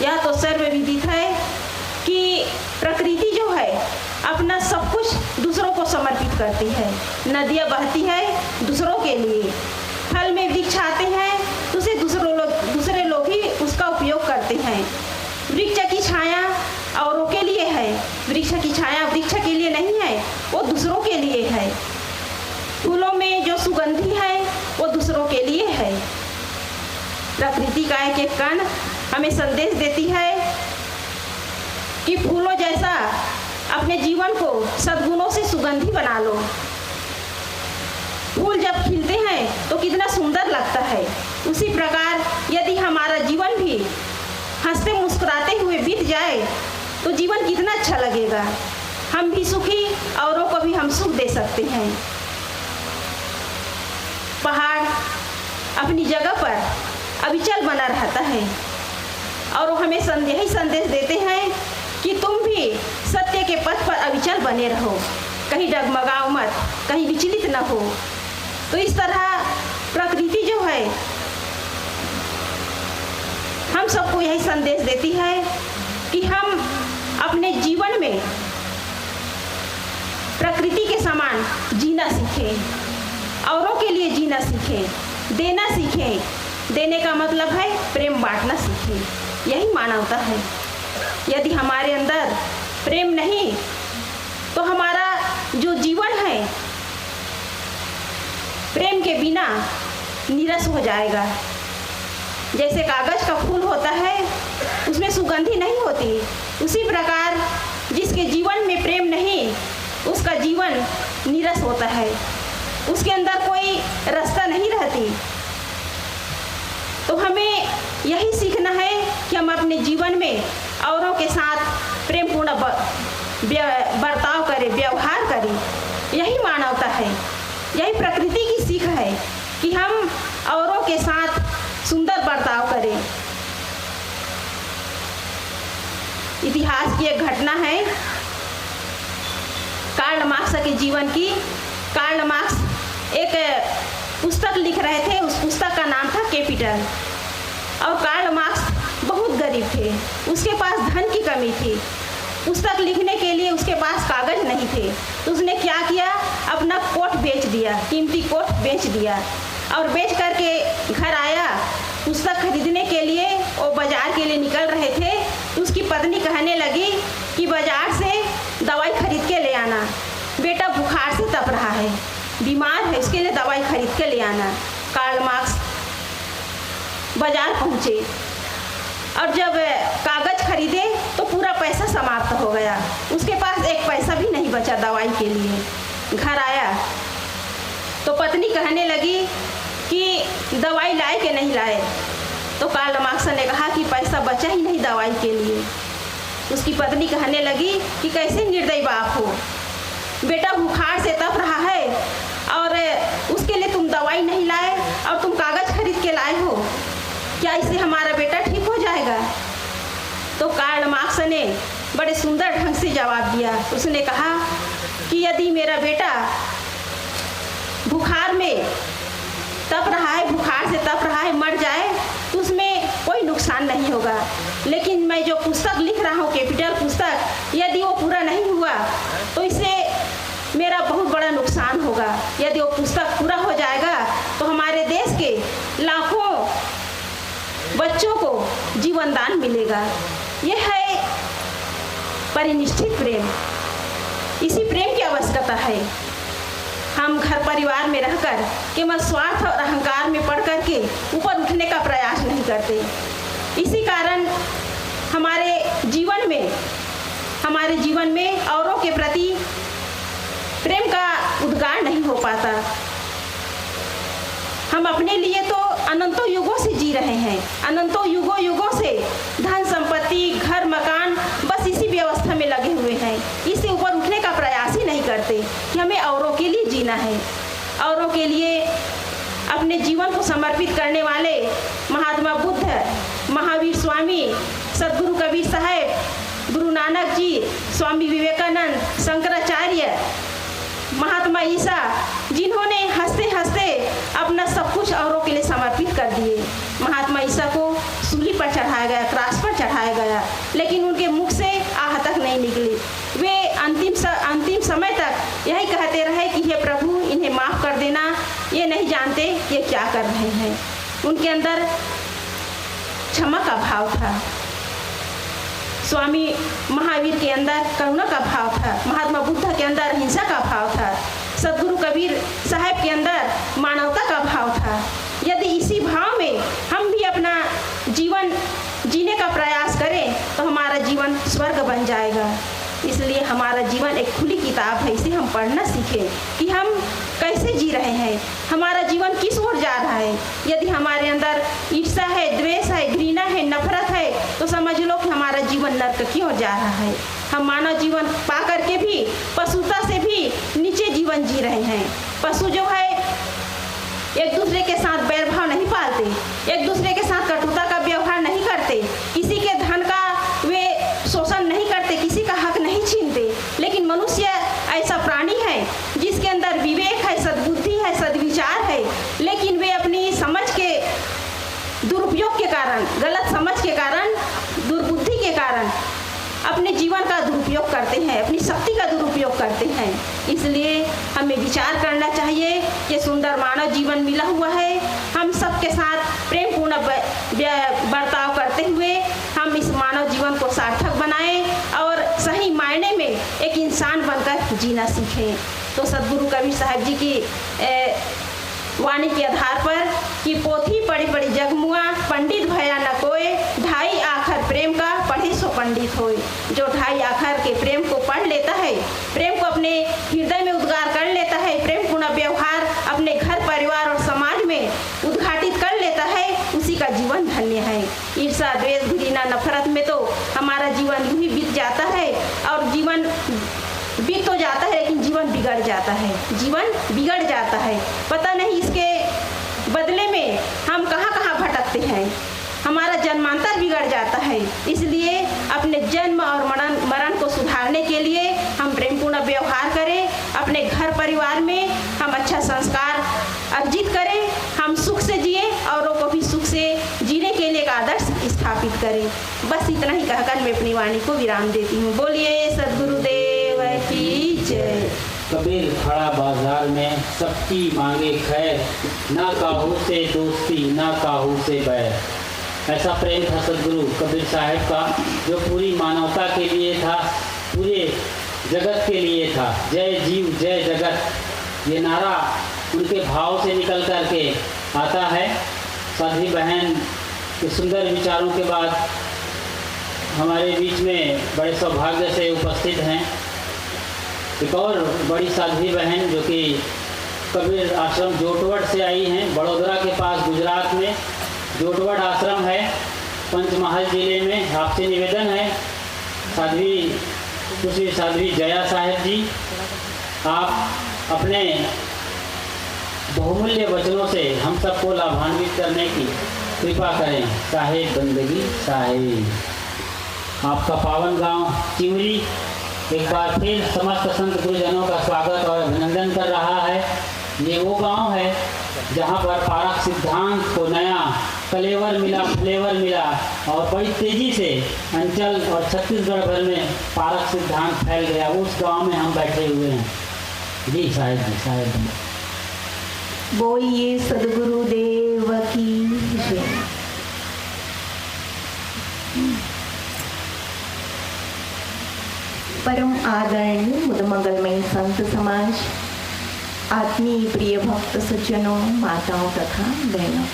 यह तो सर्वविदित है कि प्रकृति जो है अपना सब कुछ दूसरों को समर्पित करती है। नदियाँ बहती है दूसरों के लिए, फल में वृक्ष आते हैं तो उसे दूसरे लोग ही उसका उपयोग करते हैं। वृक्ष की छाया औरों के लिए है, वृक्ष की छाया वृक्ष के लिए नहीं है, वो दूसरों के लिए है। फूलों में जो सुगंधी है वो दूसरों के लिए है। प्रकृति का एक एक कण हमें संदेश देती है कि फूलों जैसा अपने जीवन को सद्गुणों से सुगंधी बना लो। फूल जब खिलते हैं तो कितना सुंदर लगता है, उसी प्रकार यदि हमारा जीवन भी हंसते मुस्कुराते हुए बीत जाए तो जीवन कितना अच्छा लगेगा। हम भी सुखी, औरों को भी हम सुख दे सकते हैं। पहाड़ अपनी जगह पर अविचल बना रहता है और वो हमें यही संदेश देते हैं कि तुम भी सत्य के पथ पर अविचल बने रहो, कहीं डगमगाओ मत, कहीं विचलित न हो। तो इस तरह प्रकृति जो है हम सबको यही संदेश देती है कि हम अपने जीवन में प्रकृति के समान जीना सीखें, औरों के लिए जीना सीखें, देना सीखें। देने का मतलब है प्रेम बांटना सीखें, यही मानवता है। यदि हमारे अंदर प्रेम नहीं तो हमारा जो जीवन है प्रेम के बिना नीरस हो जाएगा। जैसे कागज का फूल होता है उसमें सुगंधी नहीं होती, उसी प्रकार जिसके जीवन में प्रेम नहीं उसका जीवन नीरस होता है, उसके अंदर कोई रास्ता नहीं रहती। तो हमें यही सीखना है कि हम अपने जीवन में औरों के साथ प्रेमपूर्ण बर्ताव करें, व्यवहार करें। यही मानवता है, यही प्रकृति की सीख है कि हम औरों के साथ सुंदर बर्ताव करें। इतिहास की एक घटना है कार्ल मार्क्स के जीवन की। कार्ल मार्क्स एक पुस्तक लिख रहे थे, उस पुस्तक का नाम था कैपिटल। और कार्ल मार्क्स बहुत गरीब थे, उसके पास धन की कमी थी, पुस्तक लिखने के लिए उसके पास कागज नहीं थे। तो उसने क्या किया, अपना कोट बेच दिया, कीमती कोट बेच दिया और बेच करके घर आया। पुस्तक खरीदने के लिए वो बाजार के लिए निकल रहे थे तो उसकी पत्नी कहने लगी कि बाजार से दवाई खरीद के ले आना, बेटा बुखार से तप रहा है, बीमार है, उसके लिए दवाई खरीद के ले आना। कार्ल मार्क्स बाजार पहुँचे और जब कागज खरीदे तो पूरा पैसा समाप्त हो गया, उसके पास एक पैसा भी नहीं बचा दवाई के लिए। घर आया तो पत्नी कहने लगी कि दवाई लाए कि नहीं लाए। तो कार्ल मार्क्स ने कहा कि पैसा बचा ही नहीं दवाई के लिए। उसकी पत्नी कहने लगी कि कैसे निर्दयी बाप हो, बेटा बुखार से तप रहा है और उसके लिए तुम दवाई नहीं लाए और तुम कागज खरीद के लाए हो, क्या इससे हमारा बेटा ठीक हो जाएगा? तो कार्ल मार्क्स ने बड़े सुंदर ढंग से जवाब दिया। उसने कहा कि यदि मेरा बेटा बुखार में तप रहा है, बुखार से तप रहा है, मर जाए तो उसमें कोई नुकसान नहीं होगा, लेकिन मैं जो पुस्तक लिख रहा हूँ कैपिटल पुस्तक, यदि वो पूरा नहीं हुआ तो इससे मेरा बहुत बड़ा नुकसान होगा। यदि वो पुस्तक पूरा हो जाएगा तो हमारे देश के लाखों बच्चों को जीवन दान मिलेगा। यह है परिनिष्ठित प्रेम, इसी प्रेम की आवश्यकता है। हम घर परिवार में रहकर केवल स्वार्थ और अहंकार में पड़ करके ऊपर उठने का प्रयास नहीं करते। इसी कारण हमारे जीवन में औरों के प्रति प्रेम का उद्गार नहीं हो पाता। हम अपने लिए तो अनंतों युगों से जी रहे हैं, अनंतों युगों से धन संपत्ति घर मकान बस इसी व्यवस्था में लगे हुए हैं, इससे ऊपर उठने का प्रयास ही नहीं करते कि हमें औरों के लिए जीना है। औरों के लिए अपने जीवन को समर्पित करने वाले महात्मा बुद्ध, महावीर स्वामी, सदगुरु कबीर साहब, गुरु नानक जी, स्वामी विवेकानंद, शंकराचार्य, महात्मा ईसा, जिन्होंने हंसते हंसते अपना सब कुछ औरों के लिए समर्पित कर दिए। महात्मा ईसा को सूली पर चढ़ाया गया, क्रॉस पर चढ़ाया गया, लेकिन उनके मुख से आह तक नहीं निकली। वे अंतिम समय तक यही कहते रहे कि हे प्रभु, इन्हें माफ़ कर देना, ये नहीं जानते ये क्या कर रहे हैं। उनके अंदर क्षमा का भाव था, स्वामी महावीर के अंदर करुणा का भाव था, महात्मा बुद्ध के अंदर हिंसा का भाव था, सदगुरु कबीर साहब के अंदर मानवता का भाव था। यदि इसी भाव में हम भी अपना जीवन जीने का प्रयास करें तो हमारा जीवन स्वर्ग बन जाएगा। इसलिए हमारा जीवन एक खुली किताब है, इसे हम पढ़ना सीखें कि हम कैसे जी रहे हैं, हमारा जीवन किस ओर जा रहा है। यदि हमारे अंदर ईर्ष्या है, द्वेष है, घृणा है, नफरत है, तो समझ लो कि हमारा जीवन नर्क की ओर जा रहा है। हम मानव जीवन पा करके भी पशुता से भी नीचे जीवन जी रहे हैं। पशु जो है एक दूसरे के साथ बैरभाव नहीं पालते, एक दूसरे के साथ कटुता का व्यवहार नहीं करते, किसी के धन का वे शोषण नहीं करते, किसी का हक नहीं छीनते। लेकिन मनुष्य ऐसा प्राणी है जिसके अंदर विवेक है, सद्बुद्धि है, सद्विचार है, लेकिन वे अपनी समझ के दुरुपयोग के कारण, गलत समझ के कारण, दुर्बुद्धि के कारण अपने जीवन का दुरुपयोग करते हैं, अपनी शक्ति का दुरुपयोग करते हैं। इसलिए हमें विचार करना चाहिए कि सुंदर मानव जीवन मिला हुआ है, हम सबके साथ प्रेम पूर्ण बर्ताव करते हुए हम इस मानव जीवन को सार्थक बनाएं और सही मायने में एक इंसान बनकर जीना सीखें। तो सदगुरु कबीर साहब जी की वाणी के आधार पर कि पोथी पढ़ी पढ़ी जगमुआ, पंडित भया न कोय, ढाई आखर प्रेम का पढ़े सो पंडित होए। जो ढाई आखर के प्रेम को पढ़ लेता है, प्रेम को अपने हृदय में उद्गार कर लेता है, प्रेम पूर्ण व्यवहार अपने घर परिवार और समाज में उद्घाटित कर लेता है, उसी का जीवन धन्य है। ईर्ष्या, द्वेष, घृणा, नफरत में तो हमारा जीवन यूं ही बीत जाता है और जीवन बीत तो जाता है लेकिन जीवन बिगड़ जाता है, जीवन बिगड़ जाता है। पता नहीं इसके बदले में हम कहाँ कहाँ भटकते हैं, हमारा जन्मांतर बिगड़ जाता है। इसलिए अपने जन्म और मरण को सुधारने के लिए हम प्रेमपूर्ण व्यवहार करें, अपने घर परिवार में हम अच्छा संस्कार अर्जित करें, हम सुख से जिए, औरों को भी सुख से जीने के लिए एक आदर्श स्थापित करें। बस इतना ही कहकर मैं अपनी वाणी को विराम देती हूँ। बोलिए सद्गुरुदेव की जय। कबीर खड़ा बाजार में सबकी मांगे खैर, ना काहू से दोस्ती ना काहू से बैर। ऐसा प्रेम था सदगुरु कबीर साहब का, जो पूरी मानवता के लिए था, पूरे जगत के लिए था। जय जीव जय जगत, ये नारा उनके भाव से निकल कर के आता है। साथी बहन के सुंदर विचारों के बाद हमारे बीच में बड़े सौभाग्य से उपस्थित हैं एक और बड़ी साध्वी बहन जो कि कबीर आश्रम जोटवट से आई हैं। बड़ोदरा के पास गुजरात में जोटवट आश्रम है, पंचमहल जिले में। आपसे निवेदन है साध्वी जया साहब जी, आप अपने बहुमूल्य वचनों से हम सबको लाभान्वित करने की कृपा करें। साहेब बंदगी साहेब। आपका पावन गांव चिमरी एक बार फिर समस्त संत गुरुजनों का स्वागत और अभिनंदन कर रहा है। ये वो गांव है जहां पर पारक सिद्धांत को नया फ्लेवर मिला और बड़ी तेजी से अंचल और छत्तीसगढ़ भर में पारक सिद्धांत फैल गया। उस गांव में हम बैठे हुए हैं। जी साहेब बोलिए सद्गुरुदेव की जय। परम आदरणीय मुद मंगलमय संत समाज, आत्मीय प्रिय भक्त सज्जनों, माताओं तथा बहनों,